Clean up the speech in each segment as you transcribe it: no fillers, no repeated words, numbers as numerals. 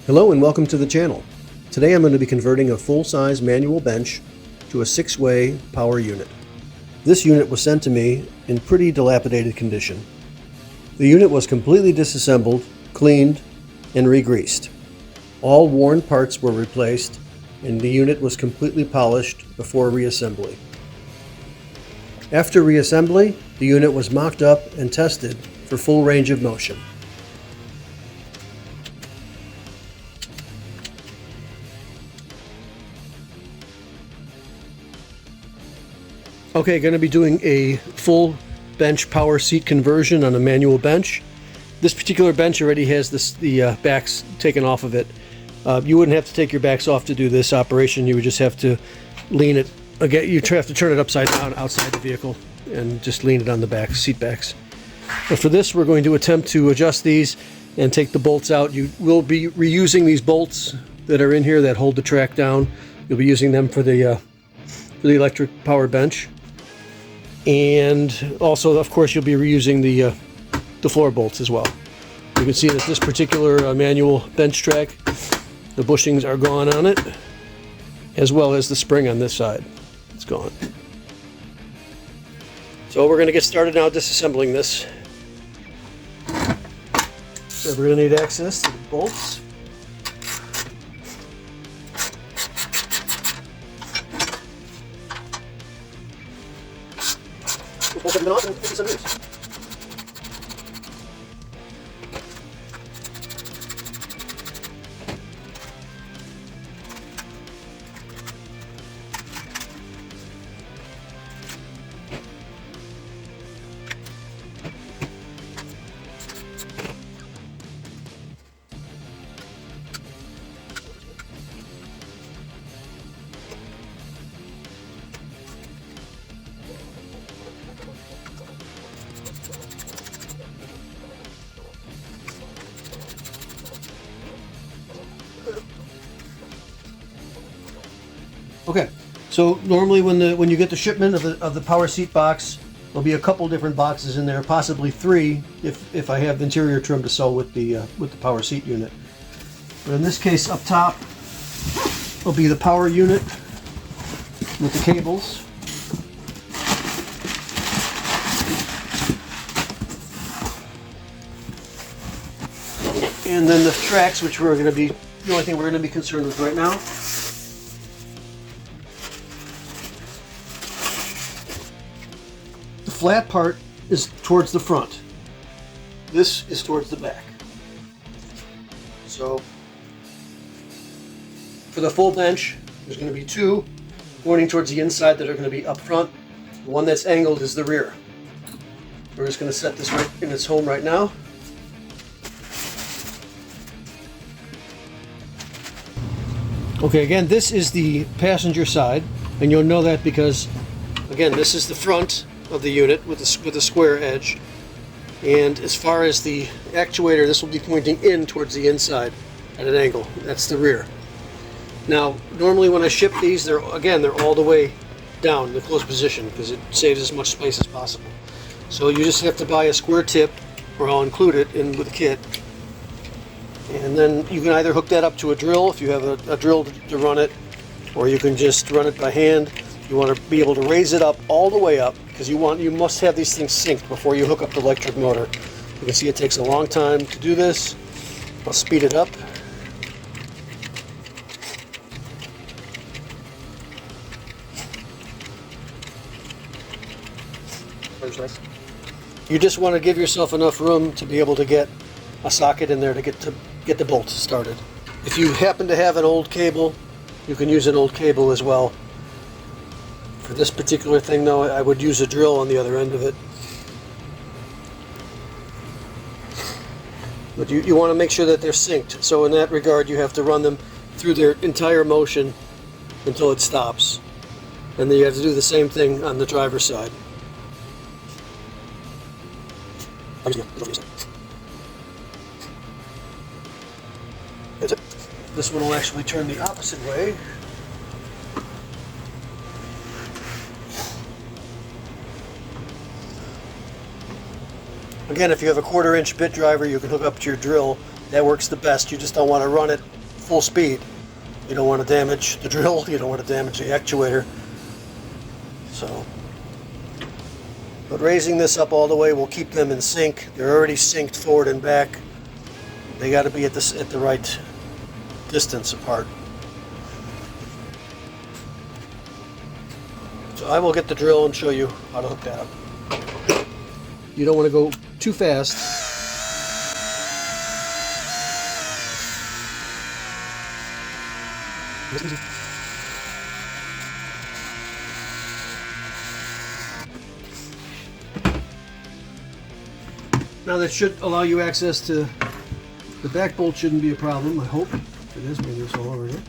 Hello and welcome to the channel. Today I'm going to be converting a full-size manual bench to a 6-way power unit. This unit was sent to me in pretty dilapidated condition. The unit was completely disassembled, cleaned, and re-greased. All worn parts were replaced and the unit was completely polished before reassembly. After reassembly, the unit was mocked up and tested for full range of motion. Okay, going to be doing a full bench power seat conversion on a manual bench. This particular bench already has the backs taken off of it. You wouldn't have to take your backs off to do this operation. You would just have to lean it. Again, you have to turn it upside down outside the vehicle and just lean it on the back, seat backs. But for this, we're going to attempt to adjust these and take the bolts out. You will be reusing these bolts that are in here that hold the track down. You'll be using them for the electric power bench. And also, of course, you'll be reusing the floor bolts as well. You can see that this particular manual bench track, the bushings are gone on it, as well as the spring on this side. It's gone. So we're going to get started now disassembling this. So we're going to need access to the bolts. Both have been off and give some use. Okay, so normally when you get the shipment of the power seat box, there'll be a couple different boxes in there, possibly 3 if I have the interior trim to sew with the power seat unit. But in this case, up top will be the power unit with the cables. And then the tracks, which we're going to be the only thing we're going to be concerned with right now. The flat part is towards the front. This is towards the back. So for the full bench, there's going to be 2 pointing towards the inside that are going to be up front. The one that's angled is the rear. We're just going to set this right in its home right now. Okay, again, this is the passenger side, and you'll know that because, again, this is the front of the unit with a square edge, and as far as the actuator, this will be pointing in towards the inside at an angle. That's the rear. Now, normally when I ship these, they're all the way down in the closed position because it saves as much space as possible. So you just have to buy a square tip, or I'll include it in with the kit. And then you can either hook that up to a drill if you have a drill to run it, or you can just run it by hand. You want to be able to raise it up all the way up because you must have these things synced before you hook up the electric motor. You can see it takes a long time to do this. I'll speed it up. You just want to give yourself enough room to be able to get a socket in there to get the bolts started. If you happen to have an old cable, you can use an old cable as well. For this particular thing though, I would use a drill on the other end of it. But you want to make sure that they're synced. So in that regard, you have to run them through their entire motion until it stops. And then you have to do the same thing on the driver's side. This one will actually turn the opposite way. Again, if you have a 1/4 inch bit driver, you can hook up to your drill that works the best. You just don't want to run it full speed. You don't want to damage the drill, you don't want to damage the actuator. So, but raising this up all the way will keep them in sync. They're already synced forward and back. They got to be at the right distance apart. So I will get the drill and show you how to hook that up. You don't want to go too fast. Now that should allow you access to the back bolt. Shouldn't be a problem, I hope. If it is, maybe it's all over here.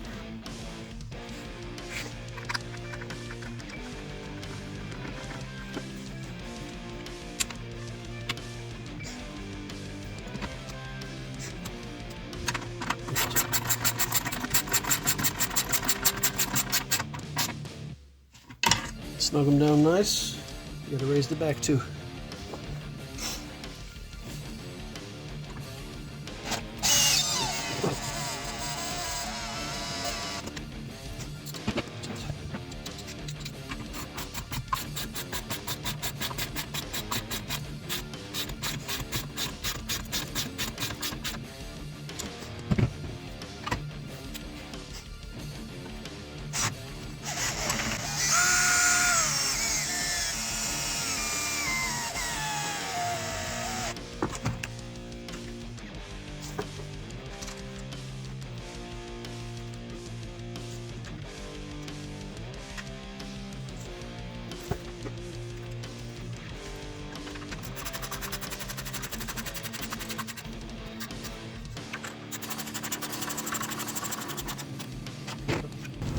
Snug them down nice. You gotta raise the back too.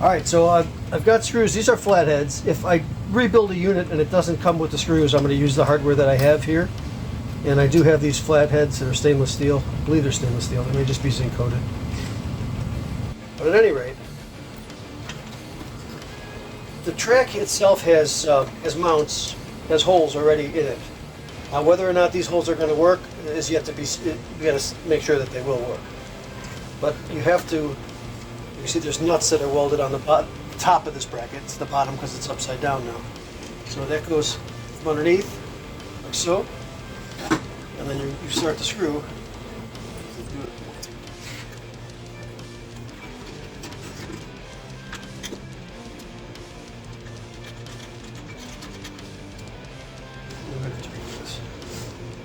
Alright, so I've got screws. These are flatheads. If I rebuild a unit and it doesn't come with the screws, I'm going to use the hardware that I have here. And I do have these flatheads that are stainless steel. I believe they're stainless steel. They may just be zinc coated. But at any rate, the track itself has mounts, has holes already in it. Whether or not these holes are going to work is yet to be. We got to make sure that they will work. But you have to. You see there's nuts that are welded on the top of this bracket. It's the bottom because it's upside down now. So that goes from underneath, like so. And then you start the screw.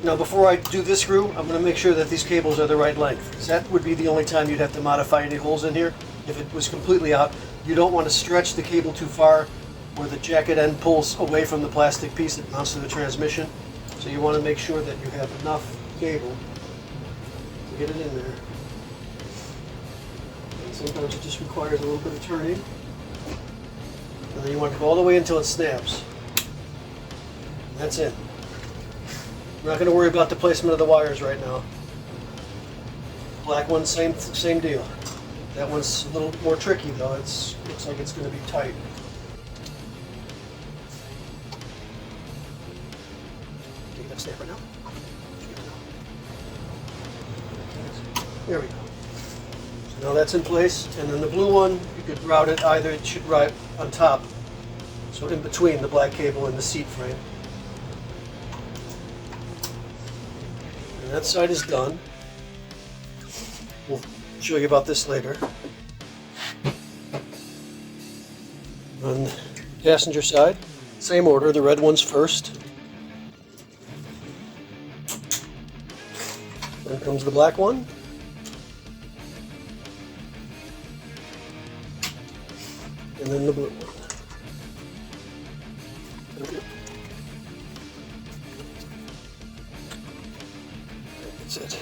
Now before I do this screw, I'm going to make sure that these cables are the right length, because that would be the only time you'd have to modify any holes in here. If it was completely out, you don't want to stretch the cable too far where the jacket end pulls away from the plastic piece that mounts to the transmission. So you want to make sure that you have enough cable to get it in there. And sometimes it just requires a little bit of turning. And then you want to go all the way until it snaps. And that's it. We're not going to worry about the placement of the wires right now. Black one, same deal. That one's a little more tricky though. Looks like it's going to be tight. Take that snapper now. There we go. So now that's in place, and then the blue one, you could route it either. It should route on top, so in between the black cable and the seat frame. And that side is done. We'll show you about this later. On the passenger side, same order, the red one's first. Then comes the black one. And then the blue one. That's it.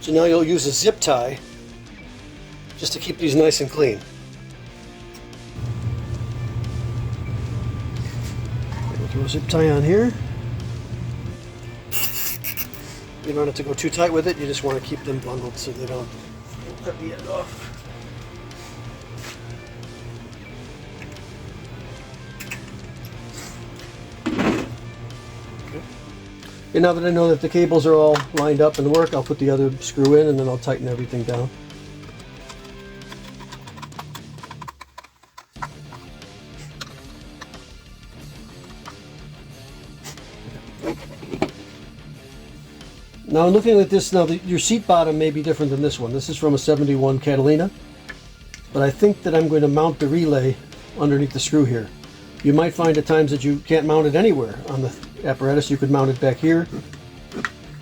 So now you'll use a zip tie just to keep these nice and clean. We'll throw a zip tie on here. You don't have to go too tight with it, you just want to keep them bundled so they don't cut the end off. And now that I know that the cables are all lined up and work, I'll put the other screw in and then I'll tighten everything down. Now looking at this, your seat bottom may be different than this one. This is from a 71 Catalina, but I think that I'm going to mount the relay underneath the screw here. You might find at times that you can't mount it anywhere on the apparatus. You could mount it back here,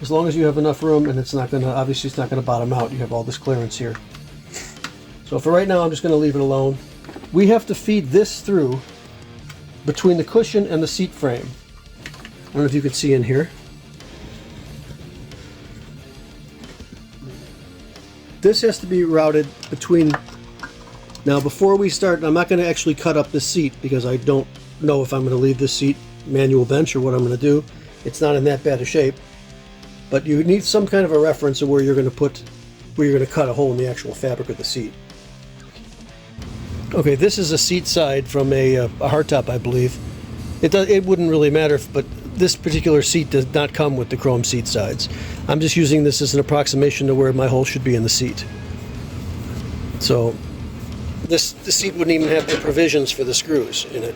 as long as you have enough room, and it's not going to, obviously it's not going to bottom out. You have all this clearance here. So for right now, I'm just going to leave it alone. We have to feed this through between the cushion and the seat frame. I don't know if you can see in here. This has to be routed between. Now before we start, I'm not going to actually cut up this seat because I don't know if I'm going to leave this seat manual bench or what I'm going to do. It's not in that bad a shape. But you need some kind of a reference of where you're going to cut a hole in the actual fabric of the seat. Okay, this is a seat side from a hardtop, I believe. It wouldn't really matter, but this particular seat does not come with the chrome seat sides. I'm just using this as an approximation to where my hole should be in the seat. So the seat wouldn't even have the provisions for the screws in it.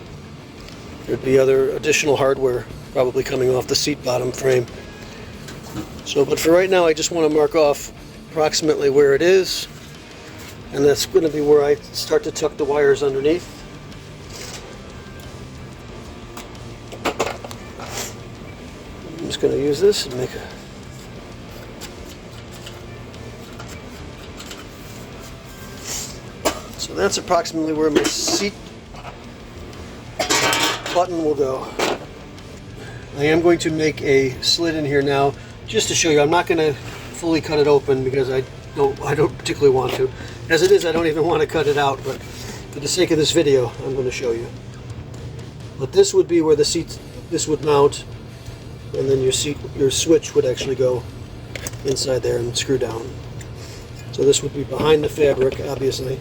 There'd be other additional hardware probably coming off the seat bottom frame. So, but for right now, I just want to mark off approximately where it is, and that's going to be where I start to tuck the wires underneath. I'm just going to use this and make a so that's approximately where my seat button will go. I am going to make a slit in here now, just to show you. I'm not going to fully cut it open because I don't particularly want to. As it is, I don't even want to cut it out, but for the sake of this video, I'm going to show you. But this would be where the seat, this would mount, and then your switch would actually go inside there and screw down. So this would be behind the fabric, obviously.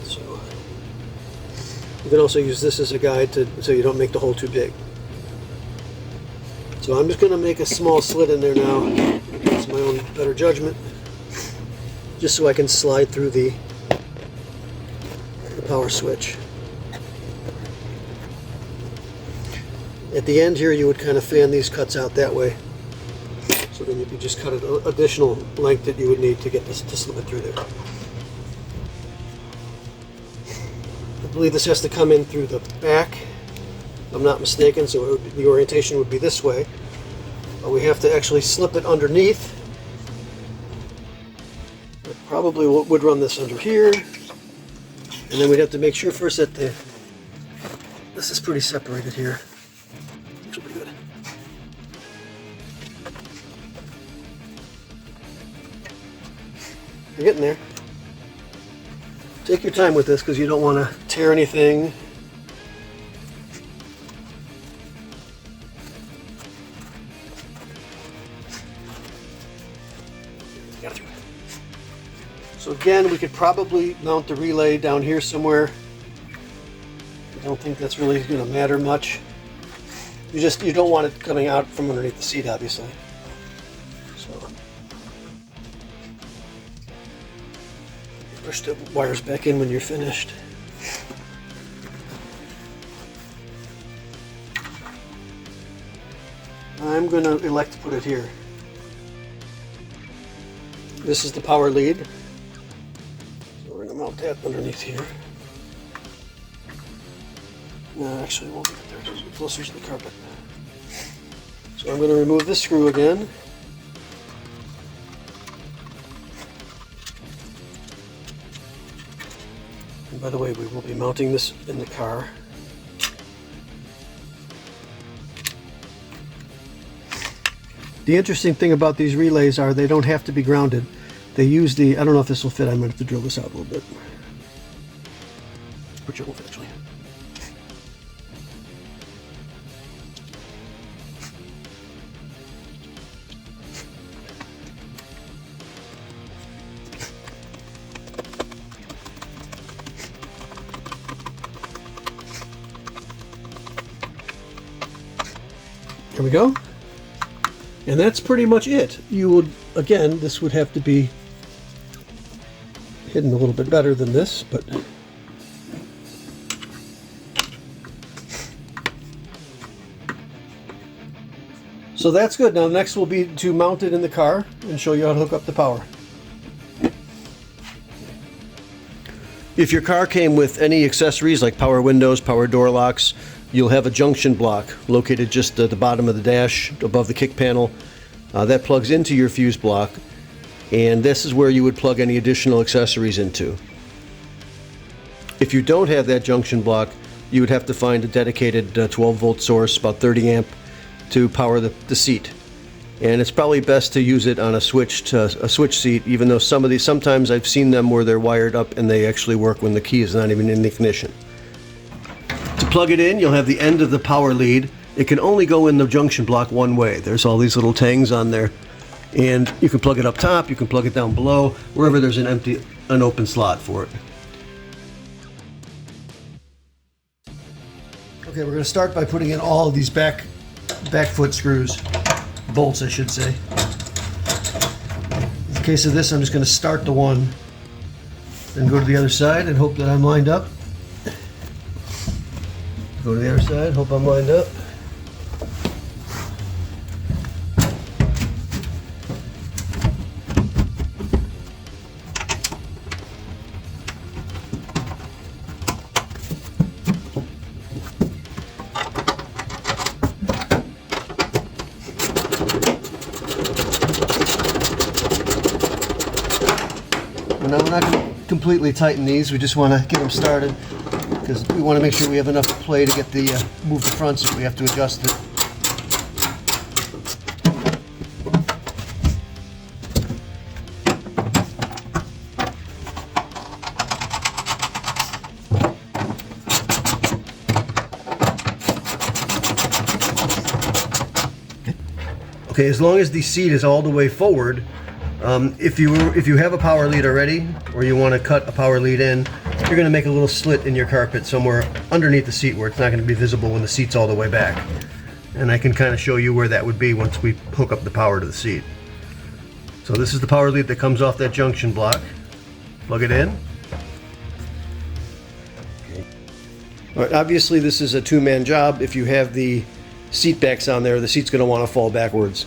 So you can also use this as a guide so you don't make the hole too big. So I'm just going to make a small slit in there now. It's my own better judgment, just so I can slide through the power switch. At the end here, you would kind of fan these cuts out that way. So then you could just cut an additional length that you would need to get this to slip it through there. I believe this has to come in through the back, if I'm not mistaken, so the orientation would be this way. But we have to actually slip it underneath. I probably would run this under here. And then we'd have to make sure first that this is pretty separated here. Which will be good. You're getting there. Take your time with this because you don't want to tear anything. So again, we could probably mount the relay down here somewhere. I don't think that's really going to matter much. You don't want it coming out from underneath the seat, obviously. So push the wires back in when you're finished. I'm going to elect to put it here. This is the power lead. So we're going to mount that underneath here. No, actually, it won't get there. It'll be closer to the carpet. So I'm going to remove this screw again. And by the way, we will be mounting this in the car. The interesting thing about these relays are they don't have to be grounded. They use the, I don't know if this will fit, I'm going to have to drill this out a little bit. Which it won't fit, actually. Here we go. And that's pretty much it. You would, again, this would have to be hidden a little bit better than this, but so that's good. Now next will be to mount it in the car and show you how to hook up the power. If your car came with any accessories like power windows, power door locks, you'll have a junction block located just at the bottom of the dash above the kick panel. That plugs into your fuse block, and this is where you would plug any additional accessories into. If you don't have that junction block, you would have to find a dedicated 12 volt source, about 30 amp, to power the seat. And it's probably best to use it on a switch seat, even though sometimes I've seen them where they're wired up and they actually work when the key is not even in the ignition. To plug it in, you'll have the end of the power lead. It can only go in the junction block one way. There's all these little tangs on there, and you can plug it up top, you can plug it down below, wherever there's an open slot for it. Okay, we're going to start by putting in all of these back foot screws, bolts I should say. In the case of this, I'm just going to start the one, then go to the other side and hope that I'm lined up. Go to the other side, hope I'm lined up. Now we're not going to completely tighten these, we just want to get them started because we want to make sure we have enough play to get the move the fronts if we have to adjust it. Okay, as long as the seat is all the way forward, if you have a power lead already, or you want to cut a power lead in, you're going to make a little slit in your carpet somewhere underneath the seat where it's not going to be visible when the seat's all the way back. And I can kind of show you where that would be once we hook up the power to the seat. So this is the power lead that comes off that junction block. Plug it in. Okay. All right, obviously this is a two-man job. If you have the seat backs on there, the seat's going to want to fall backwards.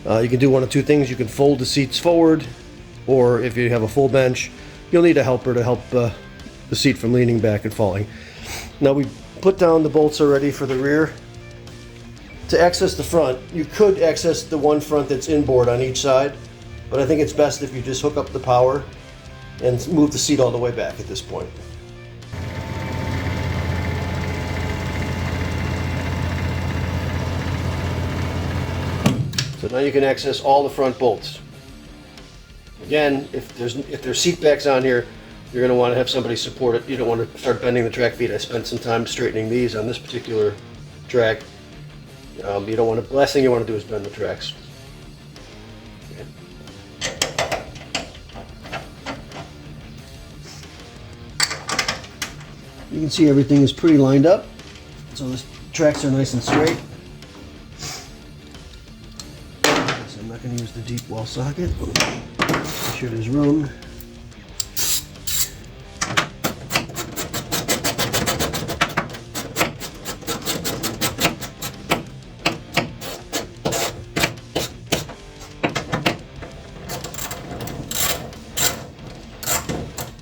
You can do one of two things. You can fold the seats forward, or if you have a full bench, you'll need a helper to help the seat from leaning back and falling. Now we put down the bolts already for the rear. To access the front, you could access the one front that's inboard on each side, but I think it's best if you just hook up the power and move the seat all the way back at this point. So now you can access all the front bolts. Again, if there's seat backs on here, you're going to want to have somebody support it. You don't want to start bending the track feet. I spent some time straightening these on this particular track. You don't want to. The last thing you want to do is bend the tracks. Okay. You can see everything is pretty lined up, so the tracks are nice and straight. I'm not going to use the deep wall socket. Make sure there's room.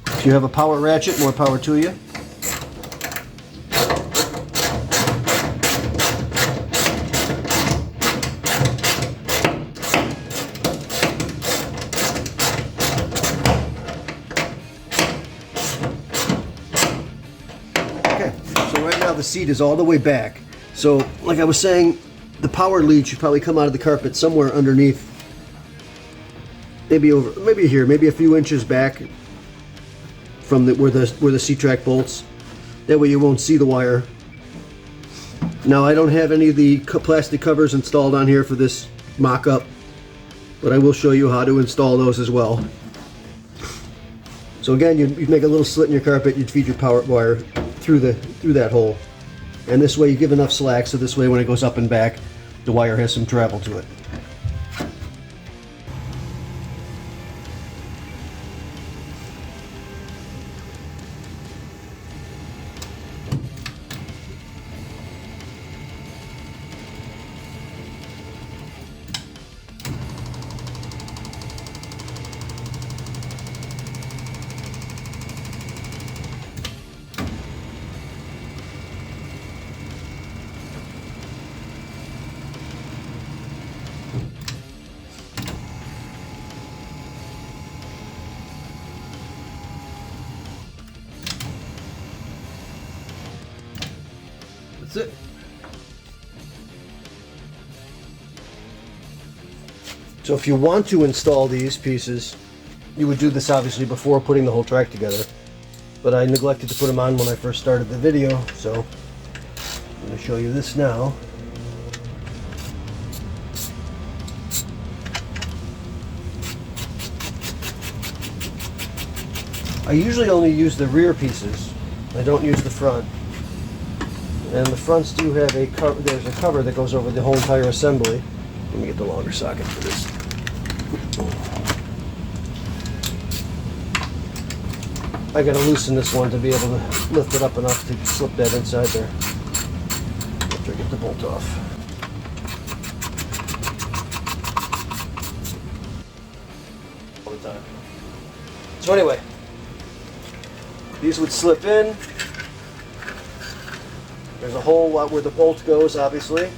If you have a power ratchet, more power to you. The seat is all the way back, so like I was saying, the power lead should probably come out of the carpet somewhere underneath, maybe here, maybe a few inches back from where the seat track bolts. That way you won't see the wire. Now I don't have any of the plastic covers installed on here for this mock-up, but I will show you how to install those as well. So again, you'd make a little slit in your carpet, you'd feed your power wire through that hole, and this way you give enough slack so this way when it goes up and back the wire has some travel to it. That's it. So if you want to install these pieces, you would do this obviously before putting the whole track together. But I neglected to put them on when I first started the video, so I'm going to show you this now. I usually only use the rear pieces. I don't use the front. And the fronts do have a cover. There's a cover that goes over the whole entire assembly. Let me get the longer socket for this. I gotta loosen this one to be able to lift it up enough to slip that inside there. After I get the bolt off. All the time. So anyway, these would slip in. There's a hole where the bolt goes, obviously.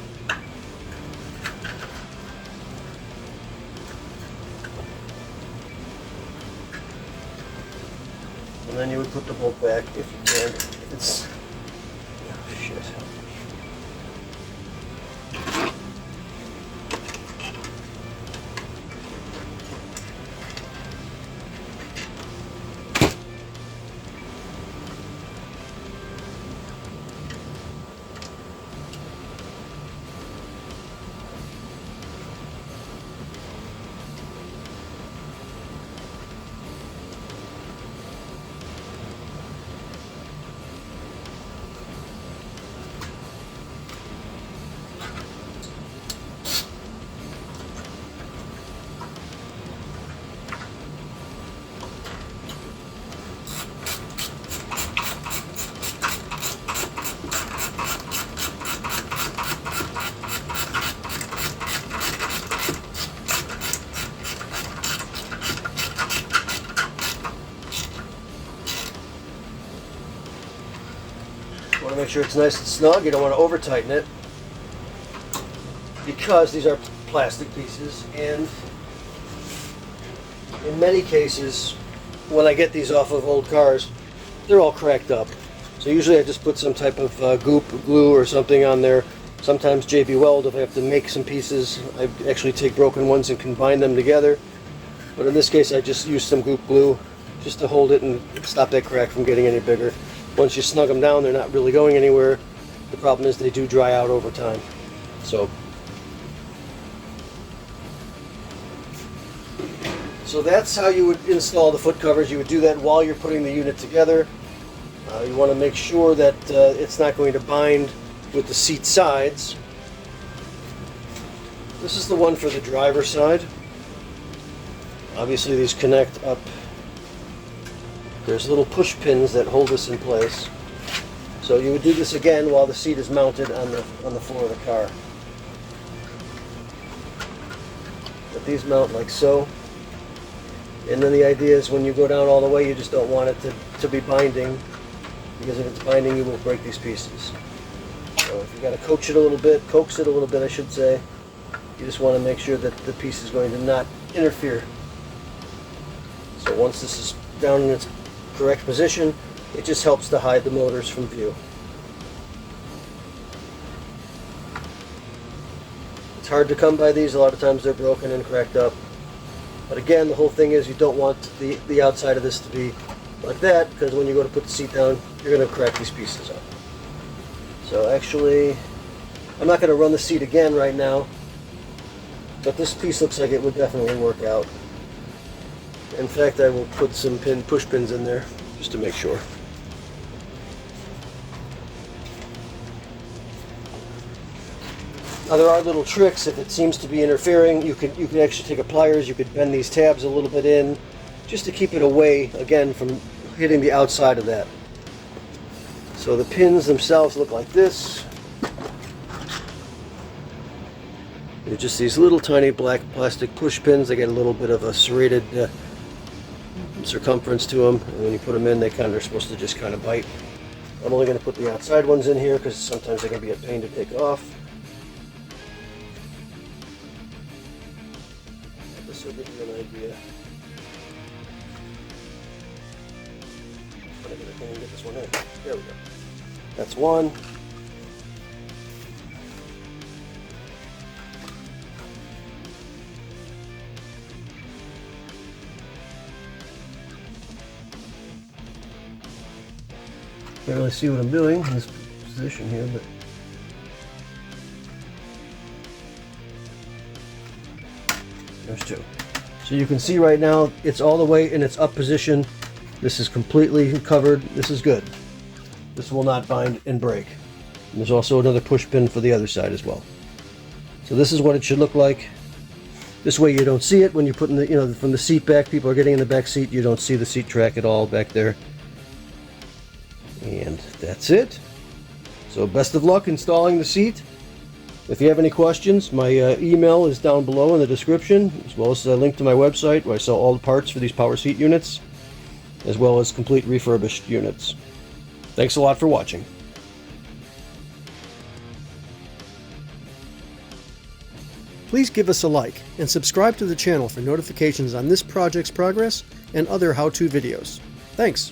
And then you would put the bolt back if you can. It's oh, shit. Want to make sure it's nice and snug. You don't want to over tighten it because these are plastic pieces, and in many cases when I get these off of old cars, they're all cracked up. So usually I just put some type of goop, glue or something on there. Sometimes JB Weld, if I have to make some pieces, I actually take broken ones and combine them together. But in this case I just use some goop glue just to hold it and stop that crack from getting any bigger. Once you snug them down, they're not really going anywhere. The problem is they do dry out over time. So that's how you would install the foot covers. You would do that while you're putting the unit together. You want to make sure that it's not going to bind with the seat sides. This is the one for the driver's side. Obviously these connect up. There's little push pins that hold this in place. So you would do this again while the seat is mounted on the floor of the car. But these mount like so. And then the idea is when you go down all the way, you just don't want it to be binding, because if it's binding, you will break these pieces. So if you got to coax it a little bit, I should say, you just want to make sure that the piece is going to not interfere. So once this is down in its correct position, it just helps to hide the motors from view. It's hard to come by these. A lot of times they're broken and cracked up. But again, the whole thing is you don't want the outside of this to be like that, because when you go to put the seat down, you're going to crack these pieces up. So actually, I'm not going to run the seat again right now, but this piece looks like it would definitely work out. In fact, I will put some push pins in there just to make sure. Now there are little tricks. If it seems to be interfering, you can actually take a pliers. You could bend these tabs a little bit in, just to keep it away again from hitting the outside of that. So the pins themselves look like this. They're just these little tiny black plastic push pins. They get a little bit of a serrated circumference to them, and when you put them in, they kind of are supposed to just kind of bite. I'm only going to put the outside ones in here because sometimes they can be a pain to take off. This will give you an idea. I'm going to get this one in. There we go. That's one. Can't really see what I'm doing in this position here, but there's two. So you can see right now it's all the way in its up position. This is completely covered. This is good. This will not bind and break. And there's also another push pin for the other side as well. So this is what it should look like. This way you don't see it when you're putting the, from the seat back, people are getting in the back seat, you don't see the seat track at all back there. And that's it. So best of luck installing the seat. If you have any questions, my email is down below in the description, as well as a link to my website where I sell all the parts for these power seat units, as well as complete refurbished units. Thanks a lot for watching. Please give us a like and subscribe to the channel for notifications on this project's progress and other how-to videos. Thanks!